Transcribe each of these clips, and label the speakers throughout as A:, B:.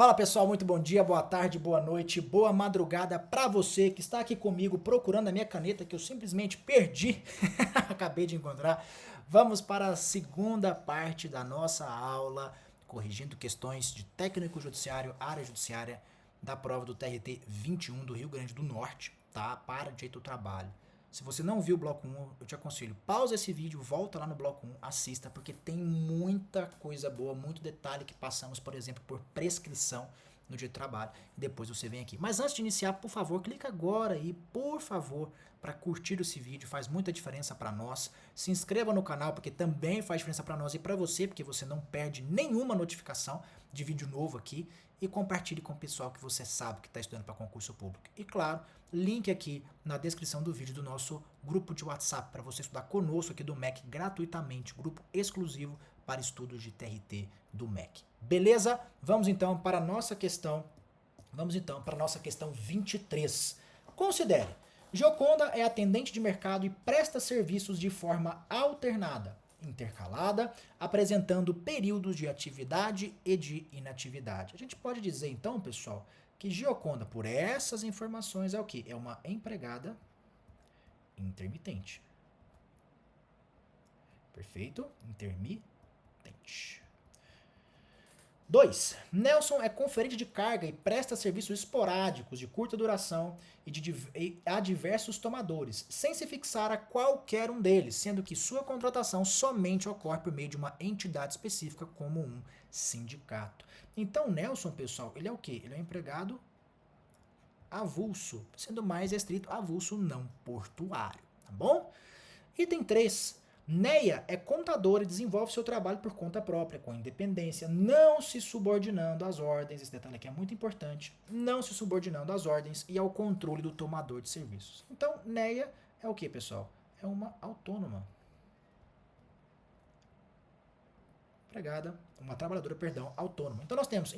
A: Fala pessoal, muito bom dia, boa tarde, boa noite, boa madrugada para você que está aqui comigo procurando a minha caneta que eu simplesmente perdi, acabei de encontrar. Vamos para a segunda parte da nossa aula, corrigindo questões de técnico judiciário, área judiciária da prova do TRT 21 do Rio Grande do Norte, tá? Para direito do trabalho. Se você não viu o bloco 1, eu te aconselho, pausa esse vídeo, volta lá no bloco 1, assista, porque tem muita coisa boa, muito detalhe que passamos, por exemplo, por prescrição no dia de trabalho, e depois você vem aqui. Mas antes de iniciar, por favor, clica agora aí, por favor, para curtir esse vídeo, faz muita diferença para nós. Se inscreva no canal, porque também faz diferença para nós e para você, porque você não perde nenhuma notificação de vídeo novo aqui, e compartilhe com o pessoal que você sabe que está estudando para concurso público. E claro, link aqui na descrição do vídeo do nosso grupo de WhatsApp para você estudar conosco aqui do MEC gratuitamente, grupo exclusivo para estudos de TRT do MEC. Beleza? Vamos então para a nossa questão. Vamos então para a nossa questão 23. Considere: Gioconda é atendente de mercado e presta serviços de forma alternada, intercalada, apresentando períodos de atividade e de inatividade. A gente pode dizer então, pessoal, que Gioconda, por essas informações, é o quê? É uma empregada intermitente. Perfeito? Intermitente. 2. Nelson é conferente de carga e presta serviços esporádicos de curta duração a diversos tomadores, sem se fixar a qualquer um deles, sendo que sua contratação somente ocorre por meio de uma entidade específica, como um sindicato. Então, Nelson, pessoal, ele é o quê? Ele é um empregado avulso, sendo mais restrito, avulso não portuário, tá bom? Item 3. Neia é contadora e desenvolve seu trabalho por conta própria, com independência, não se subordinando às ordens, esse detalhe aqui é muito importante, não se subordinando às ordens e ao controle do tomador de serviços. Então, Neia é o que, pessoal? É uma autônoma. Uma trabalhadora, perdão, autônoma. Então nós temos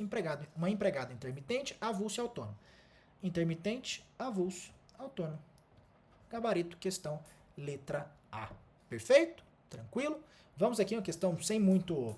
A: uma empregada intermitente, avulso e autônomo. Intermitente, avulso, autônomo. Gabarito, questão, letra A. Perfeito? Tranquilo? Vamos aqui uma questão sem muita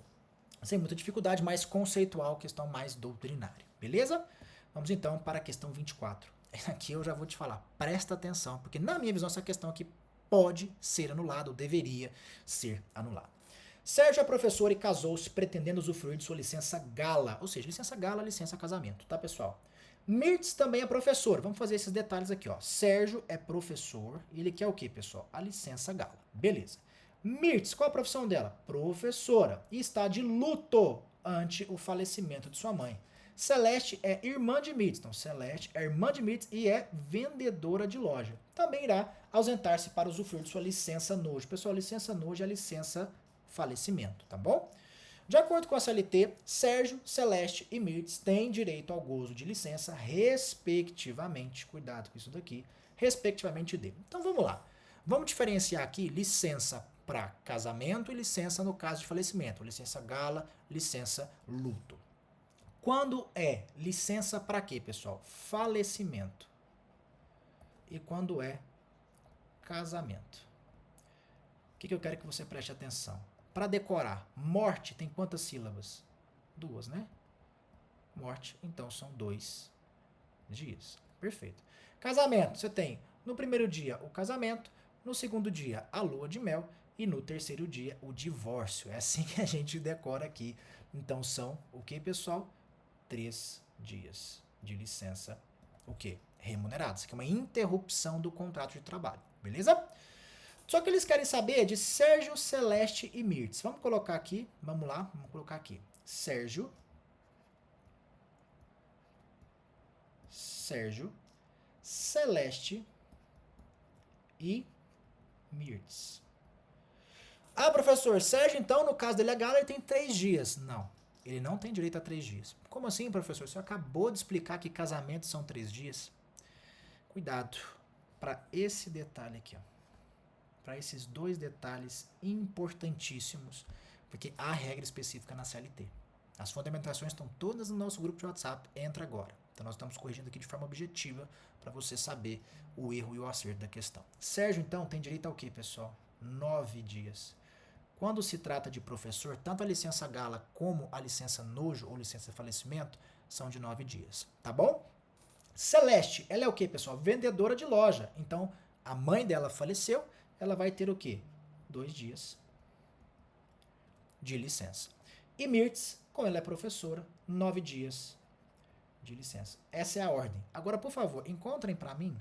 A: dificuldade, mais conceitual, questão mais doutrinária. Beleza? Vamos então para a questão 24. Aqui eu já vou te falar, presta atenção, porque na minha visão essa questão aqui pode ser anulada, ou deveria ser anulada. Sérgio é professor e casou-se pretendendo usufruir de sua licença gala, ou seja, licença gala, licença casamento, tá pessoal? Mirtz também é professor. Vamos fazer esses detalhes aqui, ó. Sérgio é professor e ele quer o quê, pessoal? A licença gala. Beleza. Mirtz, qual a profissão dela? Professora. E está de luto ante o falecimento de sua mãe. Celeste é irmã de Mirtz. Então, Celeste é irmã de Mirtz e é vendedora de loja. Também irá ausentar-se para usufruir de sua licença nojo. Pessoal, licença nojo é a licença falecimento, tá bom? De acordo com a CLT, Sérgio, Celeste e Mirtz têm direito ao gozo de licença, respectivamente, cuidado com isso daqui, respectivamente de. Então vamos lá. Vamos diferenciar aqui licença para casamento e licença no caso de falecimento. Licença gala, licença luto. Quando é licença para quê, pessoal? Falecimento. E quando é casamento? O que eu quero que você preste atenção? Para decorar, morte tem quantas sílabas? 2, né? Morte, então são 2 dias. Perfeito. Casamento, você tem no primeiro dia o casamento, no segundo dia a lua de mel e no terceiro dia o divórcio. É assim que a gente decora aqui. Então são o que, pessoal? 3 dias de licença, o que? Remunerados. Isso aqui é uma interrupção do contrato de trabalho. Beleza? Só que eles querem saber de Sérgio, Celeste e Mirtz. Vamos colocar aqui, vamos lá, vamos colocar aqui. Sérgio, Celeste e Mirtz. Ah, professor, Sérgio, então, no caso dele, a gala, ele tem 3 dias. Não, ele não tem direito a 3 dias. Como assim, professor? Você acabou de explicar que casamento são 3 dias. Cuidado para esse detalhe aqui, ó. Para esses 2 detalhes importantíssimos, porque há regra específica na CLT. As fundamentações estão todas no nosso grupo de WhatsApp, entra agora. Então nós estamos corrigindo aqui de forma objetiva para você saber o erro e o acerto da questão. Sérgio, então, tem direito ao quê, pessoal? 9 dias. Quando se trata de professor, tanto a licença gala como a licença nojo ou licença de falecimento são de 9 dias, tá bom? Celeste, ela é o que, pessoal? Vendedora de loja. Então, a mãe dela faleceu, ela vai ter o quê? 2 dias de licença. E Mirtz, como ela é professora, 9 dias de licença. Essa é a ordem. Agora, por favor, encontrem para mim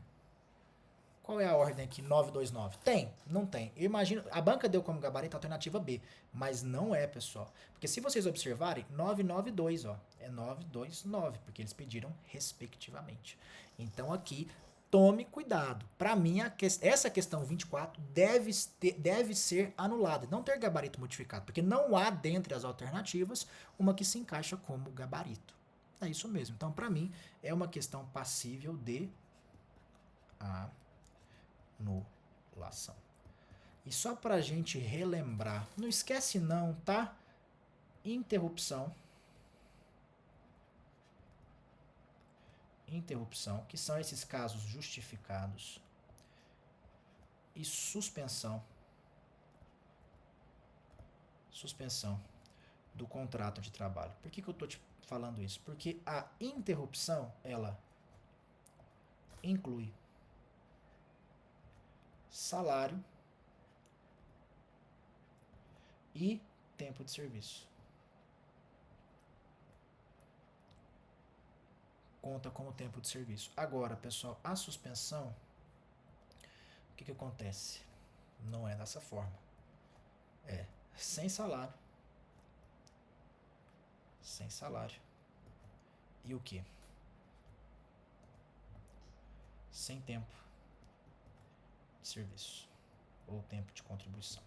A: qual é a ordem aqui, 929. Tem? Não tem. Eu imagino, a banca deu como gabarito a alternativa B, mas não é, pessoal. Porque se vocês observarem, 992, ó, é 929, porque eles pediram respectivamente. Então aqui, tome cuidado. Para mim, essa questão 24 deve ser anulada, não ter gabarito modificado, porque não há dentre as alternativas uma que se encaixa como gabarito. É isso mesmo. Então, para mim, é uma questão passível de anulação. E só para a gente relembrar, não esquece não, tá? Interrupção, que são esses casos justificados, e suspensão do contrato de trabalho. Por que eu estou te falando isso? Porque a interrupção, ela inclui salário e tempo de serviço. Conta como tempo de serviço. Agora, pessoal, a suspensão, o que acontece? Não é dessa forma. É sem salário. Sem salário. E o que? Sem tempo de serviço. Ou tempo de contribuição.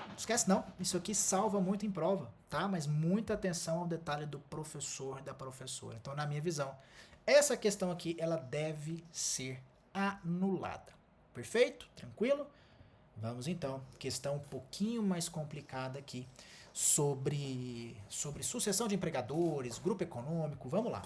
A: Não esquece não, isso aqui salva muito em prova, tá? Mas muita atenção ao detalhe do professor e da professora. Então, na minha visão, essa questão aqui, ela deve ser anulada. Perfeito? Tranquilo? Vamos então, questão um pouquinho mais complicada aqui, sobre sucessão de empregadores, grupo econômico, vamos lá.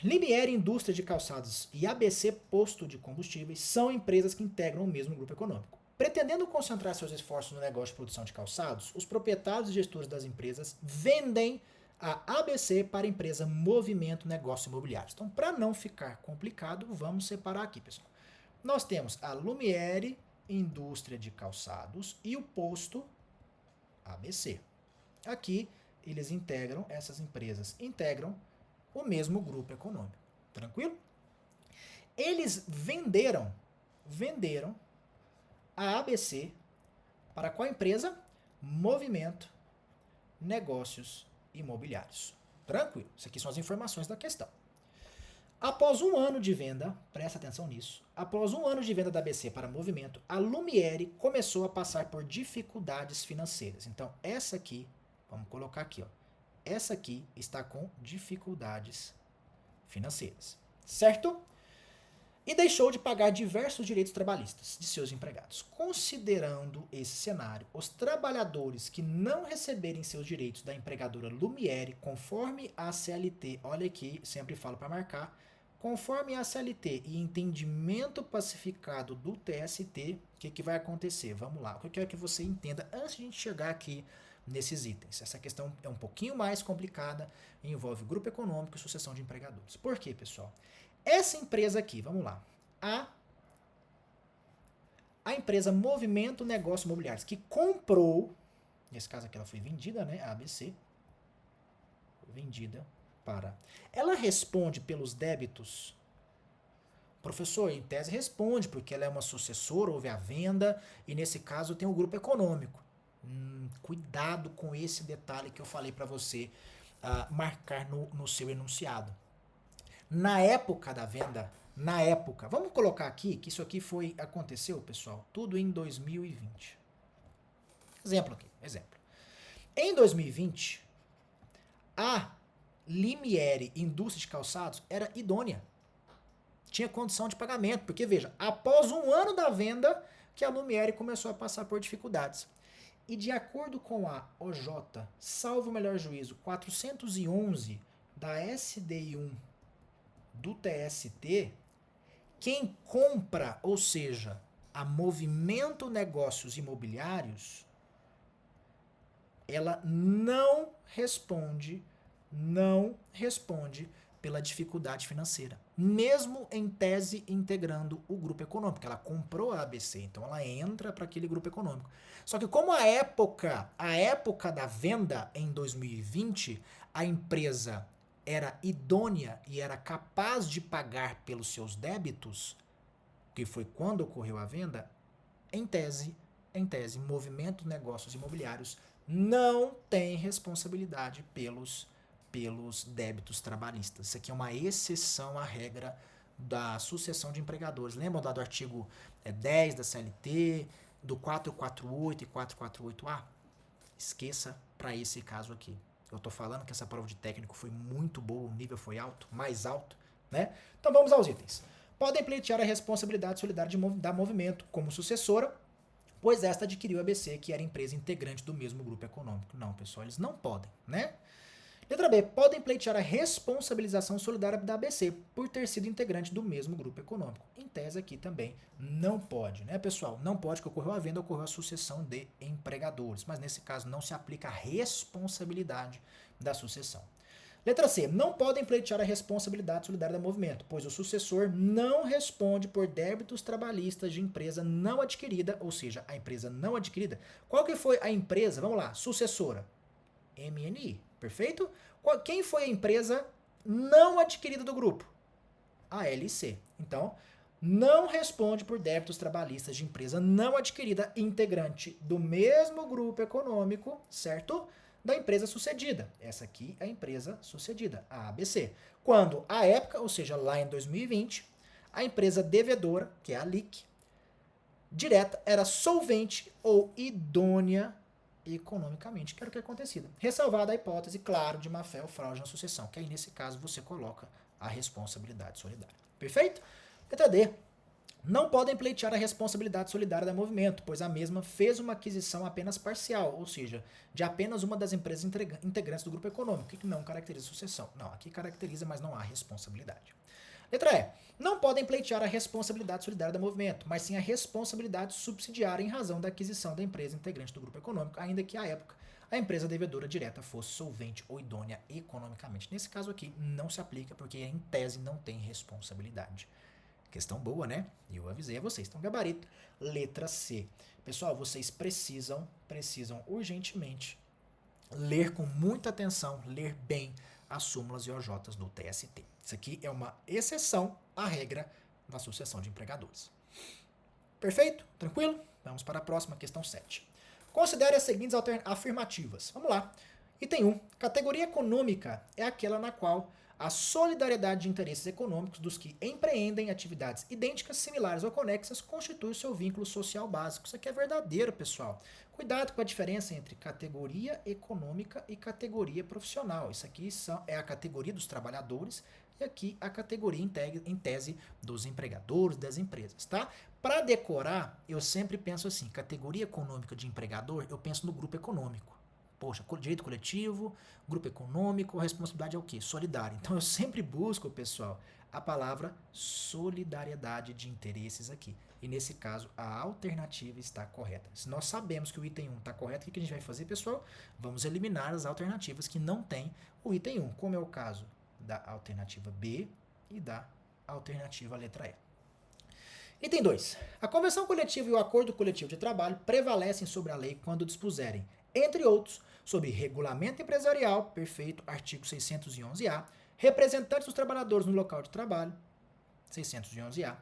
A: Limiere Indústria de Calçados e ABC Posto de Combustíveis são empresas que integram o mesmo grupo econômico. Pretendendo concentrar seus esforços no negócio de produção de calçados, os proprietários e gestores das empresas vendem a ABC para a empresa Movimento Negócios Imobiliários. Então, para não ficar complicado, vamos separar aqui, pessoal. Nós temos a Lumiere Indústria de Calçados e o Posto ABC. Aqui, essas empresas integram o mesmo grupo econômico. Tranquilo? Eles venderam a ABC para qual empresa? Movimento Negócios Imobiliários. Tranquilo. Isso aqui são as informações da questão. Após um ano de venda, presta atenção nisso, após um ano de venda da ABC para Movimento, a Lumiere começou a passar por dificuldades financeiras. Então, essa aqui, vamos colocar aqui, ó. Essa aqui está com dificuldades financeiras, certo? E deixou de pagar diversos direitos trabalhistas de seus empregados. Considerando esse cenário, os trabalhadores que não receberem seus direitos da empregadora Lumiere, conforme a CLT, olha aqui, sempre falo para marcar, conforme a CLT e entendimento pacificado do TST, o que vai acontecer? Vamos lá, o que eu quero que você entenda antes de a gente chegar aqui nesses itens. Essa questão é um pouquinho mais complicada, envolve grupo econômico e sucessão de empregadores. Por quê, pessoal? Essa empresa aqui, vamos lá, a empresa Movimento Negócios Imobiliários, que comprou, nesse caso aqui ela foi vendida, né, a ABC, vendida para... Ela responde pelos débitos? Professor, em tese responde, porque ela é uma sucessora, houve a venda, e nesse caso tem o grupo econômico. Cuidado com esse detalhe que eu falei para você marcar no seu enunciado. Na época da venda, vamos colocar aqui que isso aqui aconteceu, pessoal, tudo em 2020. Exemplo. Em 2020, a Limiere Indústria de Calçados era idônea. Tinha condição de pagamento, porque veja, após um ano da venda, que a Lumiere começou a passar por dificuldades. E de acordo com a OJ, salvo o melhor juízo, 411 da SDI1 do TST, quem compra, ou seja, a Movimento Negócios Imobiliários, ela não responde pela dificuldade financeira, mesmo em tese integrando o grupo econômico. Ela comprou a ABC, então ela entra para aquele grupo econômico. Só que como a época da venda em 2020, a empresa era idônea e era capaz de pagar pelos seus débitos, que foi quando ocorreu a venda, em tese, Movimento Negócios Imobiliários não tem responsabilidade pelos débitos trabalhistas. Isso aqui é uma exceção à regra da sucessão de empregadores. Lembram do artigo 10 da CLT, do 448 e 448A? Esqueça para esse caso aqui. Eu estou falando que essa prova de técnico foi muito boa, o nível foi alto, mais alto, né? Então vamos aos itens. Podem pleitear a responsabilidade solidária da Movimento como sucessora, pois esta adquiriu a ABC, que era empresa integrante do mesmo grupo econômico. Não, pessoal, eles não podem, né? Letra B. Podem pleitear a responsabilização solidária da ABC por ter sido integrante do mesmo grupo econômico. Em tese aqui também não pode, né, pessoal? Não pode, que ocorreu a venda, ocorreu a sucessão de empregadores. Mas nesse caso não se aplica a responsabilidade da sucessão. Letra C. Não podem pleitear a responsabilidade solidária da Movimento, pois o sucessor não responde por débitos trabalhistas de empresa não adquirida, ou seja, a empresa não adquirida. Qual que foi a empresa? Vamos lá, sucessora. MNI, perfeito? Quem foi a empresa não adquirida do grupo? A LC. Então, não responde por débitos trabalhistas de empresa não adquirida, integrante do mesmo grupo econômico, certo? Da empresa sucedida. Essa aqui é a empresa sucedida, a ABC. Quando, à época, ou seja, lá em 2020, a empresa devedora, que é a LIC, direta, era solvente ou idônea economicamente, que era o que acontecia. Ressalvada a hipótese, claro, de má-fé ou fraude na sucessão, que aí nesse caso você coloca a responsabilidade solidária. Perfeito? Letra D. Não podem pleitear a responsabilidade solidária da Movimento, pois a mesma fez uma aquisição apenas parcial, ou seja, de apenas uma das empresas integrantes do grupo econômico, que não caracteriza sucessão. Não, aqui caracteriza, mas não há responsabilidade. Letra E. Não podem pleitear a responsabilidade solidária do Movimento, mas sim a responsabilidade subsidiária em razão da aquisição da empresa integrante do grupo econômico, ainda que à época a empresa devedora direta fosse solvente ou idônea economicamente. Nesse caso aqui não se aplica porque em tese não tem responsabilidade. Questão boa, né? Eu avisei a vocês. Então, gabarito, letra C. Pessoal, vocês precisam urgentemente ler com muita atenção, ler bem as súmulas e OJs do TST. Isso aqui é uma exceção à regra da sucessão de empregadores. Perfeito? Tranquilo? Vamos para a próxima, questão 7. Considere as seguintes afirmativas. Vamos lá. Item 1. Categoria econômica é aquela na qual a solidariedade de interesses econômicos dos que empreendem atividades idênticas, similares ou conexas constitui o seu vínculo social básico. Isso aqui é verdadeiro, pessoal. Cuidado com a diferença entre categoria econômica e categoria profissional. Isso aqui é a categoria dos trabalhadores e aqui a categoria em tese dos empregadores, das empresas, tá? Para decorar, eu sempre penso assim, categoria econômica de empregador, eu penso no grupo econômico. Poxa, direito coletivo, grupo econômico, a responsabilidade é o quê? Solidária. Então eu sempre busco, pessoal, a palavra solidariedade de interesses aqui. E nesse caso, a alternativa está correta. Se nós sabemos que o item 1 está correto, o que a gente vai fazer, pessoal? Vamos eliminar as alternativas que não tem o item 1, como é o caso da alternativa B e da alternativa letra E. Item 2. A convenção coletiva e o acordo coletivo de trabalho prevalecem sobre a lei quando dispuserem, entre outros, sobre regulamento empresarial, perfeito, artigo 611-A, representantes dos trabalhadores no local de trabalho, 611-A,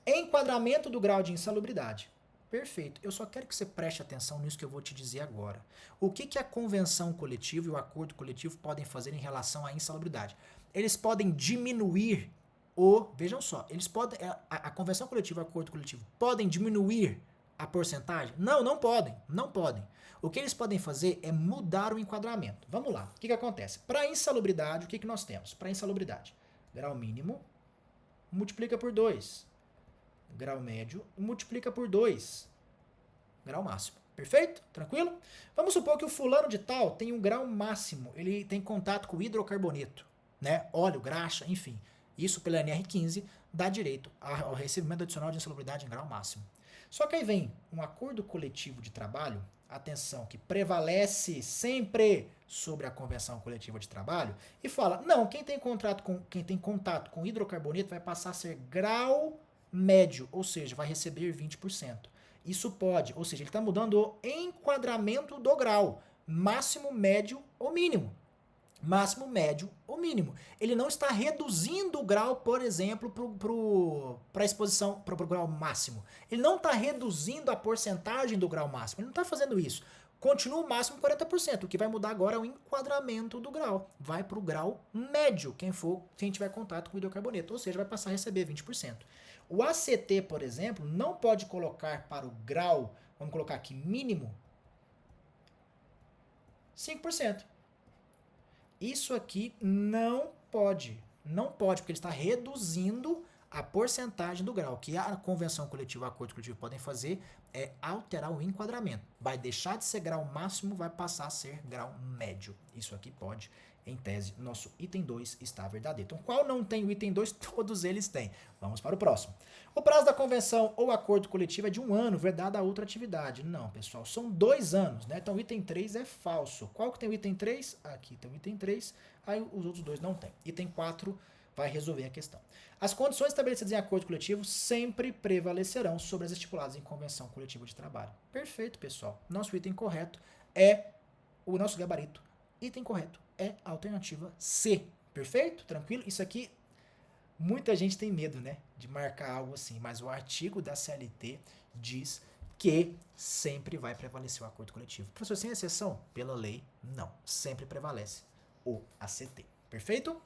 A: enquadramento do grau de insalubridade, perfeito. Eu só quero que você preste atenção nisso que eu vou te dizer agora. O que a convenção coletiva e o acordo coletivo podem fazer em relação à insalubridade? Eles podem diminuir vejam só, eles podem, a convenção coletiva e o acordo coletivo podem diminuir a porcentagem? Não, não podem, não podem. O que eles podem fazer é mudar o enquadramento. Vamos lá, o que acontece? Para insalubridade, o que nós temos? Para insalubridade, grau mínimo multiplica por 2, grau médio multiplica por 2, grau máximo. Perfeito? Tranquilo? Vamos supor que o fulano de tal tem um grau máximo, ele tem contato com hidrocarboneto, né? Óleo, graxa, enfim. Isso pela NR15 dá direito ao recebimento adicional de insalubridade em grau máximo. Só que aí vem um acordo coletivo de trabalho, atenção, que prevalece sempre sobre a convenção coletiva de trabalho, e fala, não, quem tem contato com hidrocarboneto vai passar a ser grau médio, ou seja, vai receber 20%. Isso pode, ou seja, ele está mudando o enquadramento do grau, máximo, médio ou mínimo. Máximo, médio ou mínimo. Ele não está reduzindo o grau, por exemplo, para a exposição, para o grau máximo. Ele não está reduzindo a porcentagem do grau máximo. Ele não está fazendo isso. Continua o máximo 40%. O que vai mudar agora é o enquadramento do grau. Vai para o grau médio, quem tiver contato com o hidrocarboneto. Ou seja, vai passar a receber 20%. O ACT, por exemplo, não pode colocar para o grau, vamos colocar aqui, mínimo, 5%. Isso aqui não pode. Não pode, porque ele está reduzindo a porcentagem do grau. O que a convenção coletiva e o acordo coletivo podem fazer é alterar o enquadramento. Vai deixar de ser grau máximo, vai passar a ser grau médio. Isso aqui pode, em tese, nosso item 2 está verdadeiro. Então, qual não tem o item 2? Todos eles têm. Vamos para o próximo. O prazo da convenção ou acordo coletivo é de 1 ano, vedada a outra atividade. Não, pessoal, são 2 anos, né? Então, o item 3 é falso. Qual que tem o item 3? Aqui tem o item 3, aí os outros dois não tem. Item 4 vai resolver a questão. As condições estabelecidas em acordo coletivo sempre prevalecerão sobre as estipuladas em convenção coletiva de trabalho. Perfeito, pessoal. Nosso item correto é o nosso gabarito. Item correto é a alternativa C. Perfeito? Tranquilo? Isso aqui, muita gente tem medo, né, de marcar algo assim, mas o artigo da CLT diz que sempre vai prevalecer o acordo coletivo. Professor, sem exceção? Pela lei, não. Sempre prevalece o ACT. Perfeito?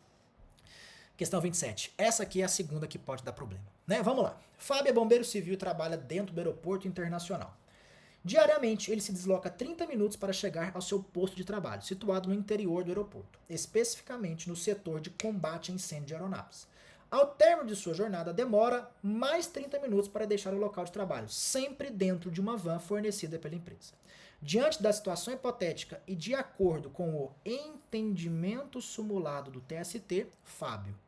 A: Questão 27. Essa aqui é a segunda que pode dar problema, né? Vamos lá. Fábio é bombeiro civil e trabalha dentro do aeroporto internacional. Diariamente, ele se desloca 30 minutos para chegar ao seu posto de trabalho, situado no interior do aeroporto, especificamente no setor de combate a incêndio de aeronaves. Ao término de sua jornada, demora mais 30 minutos para deixar o local de trabalho, sempre dentro de uma van fornecida pela empresa. Diante da situação hipotética e de acordo com o entendimento simulado do TST, Fábio.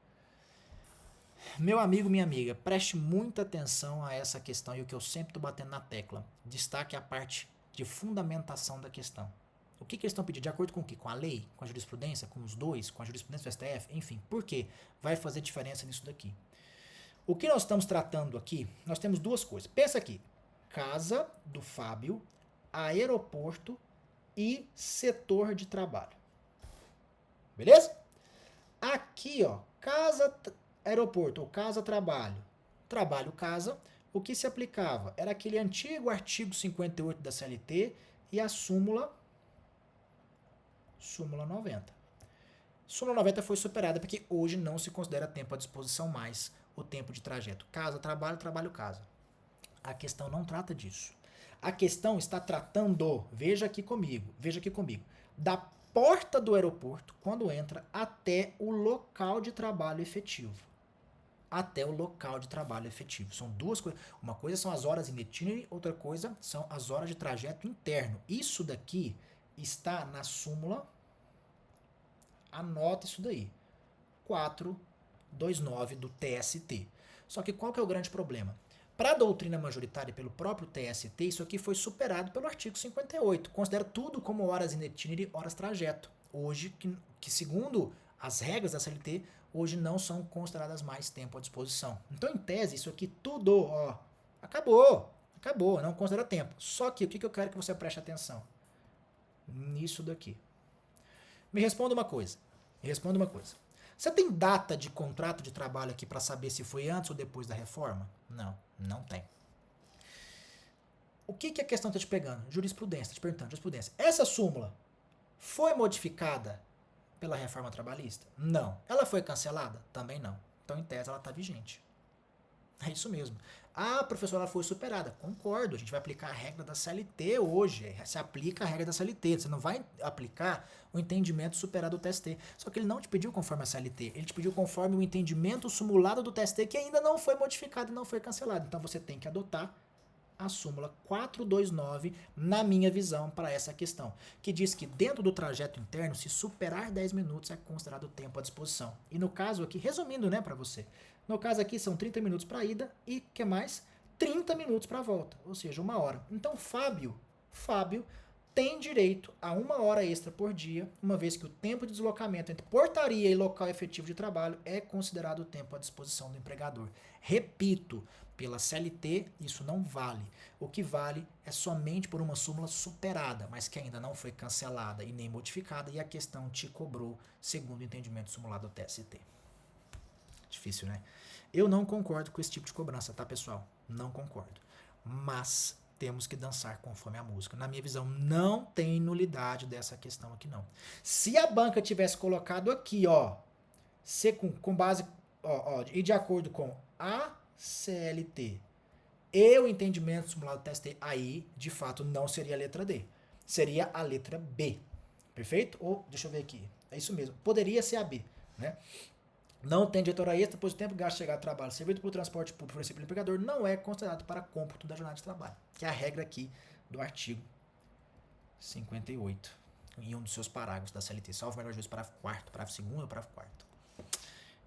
A: Meu amigo, minha amiga, preste muita atenção a essa questão e o que eu sempre estou batendo na tecla. Destaque a parte de fundamentação da questão. O que eles estão pedindo? De acordo com o quê? Com a lei? Com a jurisprudência? Com os dois? Com a jurisprudência do STF? Enfim, por quê? Vai fazer diferença nisso daqui. O que nós estamos tratando aqui, nós temos duas coisas. Pensa aqui, casa do Fábio, aeroporto e setor de trabalho. Beleza? Aqui, ó, casa, aeroporto ou casa, trabalho. Trabalho, casa. O que se aplicava? Era aquele antigo artigo 58 da CLT e a súmula 90. Súmula 90 foi superada porque hoje não se considera tempo à disposição mais o tempo de trajeto. Casa, trabalho, trabalho, casa. A questão não trata disso. A questão está tratando, veja aqui comigo, da porta do aeroporto, quando entra, até o local de trabalho efetivo. Até o local de trabalho efetivo. São duas coisas. Uma coisa são as horas in itinere, outra coisa são as horas de trajeto interno. Isso daqui está na súmula, anota isso daí, 429 do TST. Só que qual que é o grande problema? Para a doutrina majoritária e pelo próprio TST, isso aqui foi superado pelo artigo 58. Considera tudo como horas in itinere, horas trajeto. Hoje, que segundo as regras da CLT, hoje não são consideradas mais tempo à disposição. Então, em tese, isso aqui tudo, ó, acabou, não considera tempo. Só que o que eu quero que você preste atenção? Nisso daqui. Me responda uma coisa. Você tem data de contrato de trabalho aqui para saber se foi antes ou depois da reforma? Não tem. O que a questão está te pegando? Jurisprudência, te perguntando, jurisprudência. Essa súmula foi modificada pela reforma trabalhista? Não. Ela foi cancelada? Também não. Então, em tese, ela está vigente. É isso mesmo. Ah, professor, ela foi superada. Concordo, a gente vai aplicar a regra da CLT hoje. Se aplica a regra da CLT. Você não vai aplicar o entendimento superado do TST. Só que ele não te pediu conforme a CLT. Ele te pediu conforme o entendimento simulado do TST, que ainda não foi modificado e não foi cancelado. Então você tem que adotar a súmula 429, na minha visão, para essa questão, que diz que dentro do trajeto interno, se superar 10 minutos é considerado tempo à disposição. E no caso aqui, resumindo, né, para você, no caso aqui são 30 minutos para ida e, que mais? 30 minutos para a volta, ou seja, 1 hora. Então, Fábio tem direito a 1 hora extra por dia, uma vez que o tempo de deslocamento entre portaria e local efetivo de trabalho é considerado o tempo à disposição do empregador. Repito, pela CLT isso não vale. O que vale é somente por uma súmula superada, mas que ainda não foi cancelada e nem modificada, e a questão te cobrou segundo o entendimento simulado do TST. Difícil, né? Eu não concordo com esse tipo de cobrança, tá, pessoal? Não concordo. Mas temos que dançar conforme a música. Na minha visão, não tem nulidade dessa questão aqui, não. Se a banca tivesse colocado aqui, ó, com base, e de acordo com a CLT e o entendimento simulado do TST, aí, de fato, não seria a letra D. Seria a letra B. Perfeito? Ou, deixa eu ver aqui. É isso mesmo. Poderia ser a B, né? Não tem direito a hora extra, pois o tempo gasto de chegar ao trabalho servido pelo transporte público fornecido pelo empregador não é considerado para cômputo da jornada de trabalho, que é a regra aqui do artigo 58, em um dos seus parágrafos da CLT. Salvo o melhor juízo, parágrafo 4º, parágrafo 2º ou parágrafo 4º.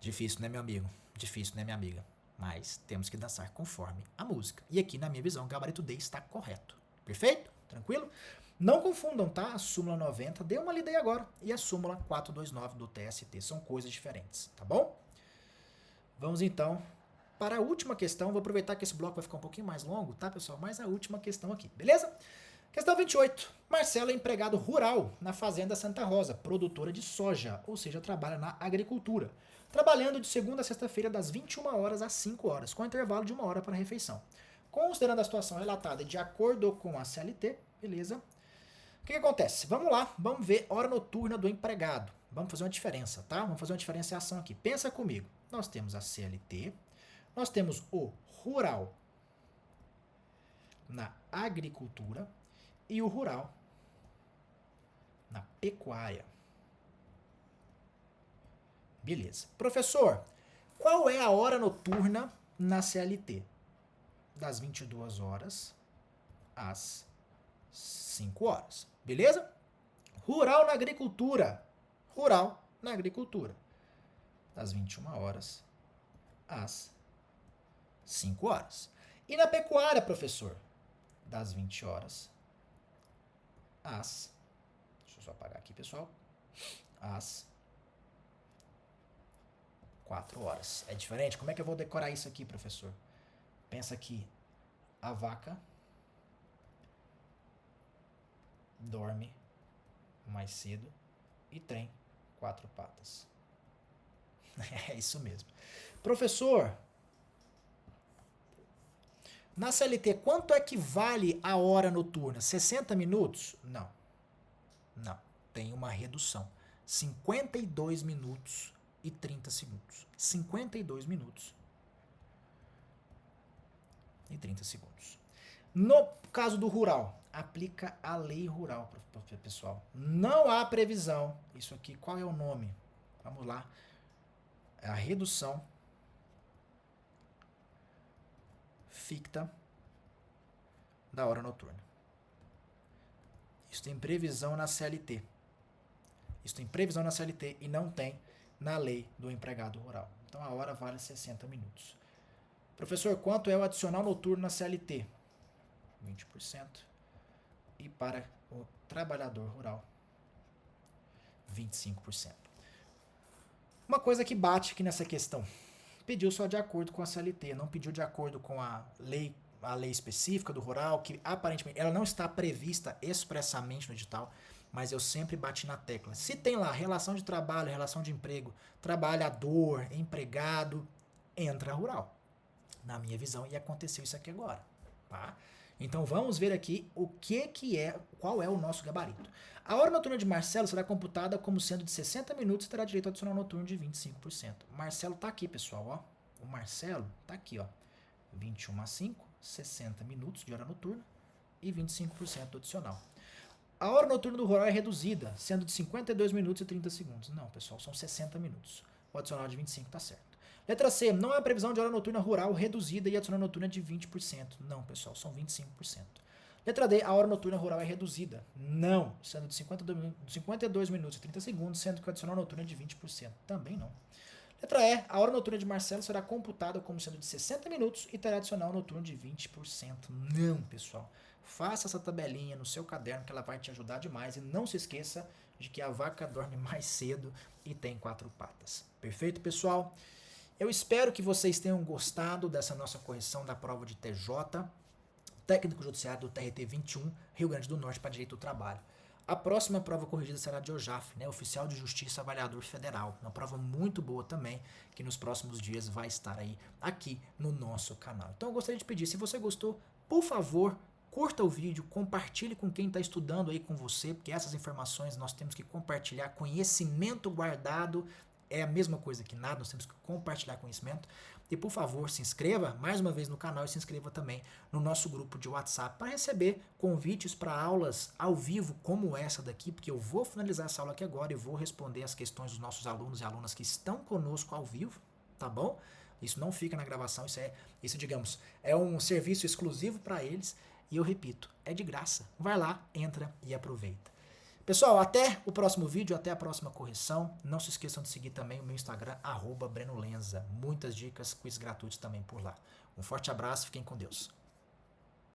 A: Difícil, né, meu amigo? Difícil, né, minha amiga? Mas temos que dançar conforme a música. E aqui, na minha visão, o gabarito D está correto. Perfeito? Tranquilo? Não confundam, tá? A súmula 90, dê uma lida aí agora, e a súmula 429 do TST. São coisas diferentes, tá bom? Vamos então para a última questão. Vou aproveitar que esse bloco vai ficar um pouquinho mais longo, tá, pessoal? Mas a última questão aqui, beleza? Questão 28. Marcelo é empregado rural na Fazenda Santa Rosa, produtora de soja, ou seja, trabalha na agricultura, trabalhando de segunda a sexta-feira das 21 horas às 5 horas, com intervalo de 1 hora para refeição. Considerando a situação relatada de acordo com a CLT, beleza? O que acontece? Vamos lá, vamos ver hora noturna do empregado. Vamos fazer uma diferença, tá? Vamos fazer uma diferenciação aqui. Pensa comigo. Nós temos a CLT, nós temos o rural na agricultura e o rural na pecuária. Beleza. Professor, qual é a hora noturna na CLT? Das 22 horas às 5 horas. Beleza? Rural na agricultura. Rural na agricultura. Das 21 horas às 5 horas. E na pecuária, professor? Das 20 horas às... Deixa eu só apagar aqui, pessoal. Às 4 horas. É diferente? Como é que eu vou decorar isso aqui, professor? Pensa aqui. A vaca dorme mais cedo e tem 4 patas. É isso mesmo. Professor, na CLT, quanto é que vale a hora noturna? 60 minutos? Não. Não. Tem uma redução. 52 minutos e 30 segundos. 52 minutos e 30 segundos. No caso do rural, aplica a lei rural, pessoal. Não há previsão. Isso aqui, qual é o nome? Vamos lá. É a redução ficta da hora noturna. Isso tem previsão na CLT. Isso tem previsão na CLT e não tem na lei do empregado rural. Então a hora vale 60 minutos. Professor, quanto é o adicional noturno na CLT? 20%. E para o trabalhador rural, 25%. Uma coisa que bate aqui nessa questão. Pediu só de acordo com a CLT, não pediu de acordo com a lei específica do rural, que aparentemente ela não está prevista expressamente no edital, mas eu sempre bati na tecla. Se tem lá relação de trabalho, relação de emprego, trabalhador, empregado, entra rural. Na minha visão, e aconteceu isso aqui agora, tá? Então vamos ver aqui qual é o nosso gabarito. A hora noturna de Marcelo será computada como sendo de 60 minutos e terá direito ao adicional noturno de 25%. Marcelo tá aqui, pessoal, ó. O Marcelo tá aqui, ó. 21 a 5, 60 minutos de hora noturna e 25% do adicional. A hora noturna do rural é reduzida, sendo de 52 minutos e 30 segundos. Não, pessoal, são 60 minutos. O adicional de 25 tá certo. Letra C, não há previsão de hora noturna rural reduzida e adicional noturna de 20%. Não, pessoal, são 25%. Letra D, a hora noturna rural é reduzida. Não, sendo de 52 minutos e 30 segundos, sendo que o adicional noturno é de 20%. Também não. Letra E, a hora noturna de Marcelo será computada como sendo de 60 minutos e terá adicional noturno de 20%. Não, pessoal. Faça essa tabelinha no seu caderno que ela vai te ajudar demais. E não se esqueça de que a vaca dorme mais cedo e tem 4 patas. Perfeito, pessoal? Eu espero que vocês tenham gostado dessa nossa correção da prova de TJ, técnico judiciário do TRT 21, Rio Grande do Norte para Direito do Trabalho. A próxima prova corrigida será de OJAF, né, Oficial de Justiça Avaliador Federal. Uma prova muito boa também, que nos próximos dias vai estar aí aqui no nosso canal. Então eu gostaria de pedir, se você gostou, por favor, curta o vídeo, compartilhe com quem está estudando aí com você, porque essas informações nós temos que compartilhar. Conhecimento guardado é a mesma coisa que nada, nós temos que compartilhar conhecimento. E por favor, se inscreva mais uma vez no canal e se inscreva também no nosso grupo de WhatsApp para receber convites para aulas ao vivo como essa daqui, porque eu vou finalizar essa aula aqui agora e vou responder as questões dos nossos alunos e alunas que estão conosco ao vivo, tá bom? Isso não fica na gravação, isso digamos, é um serviço exclusivo para eles e eu repito, é de graça. Vai lá, entra e aproveita. Pessoal, até o próximo vídeo, até a próxima correção. Não se esqueçam de seguir também o meu Instagram, @BrenoLenza. Muitas dicas, quiz gratuitos também por lá. Um forte abraço, fiquem com Deus.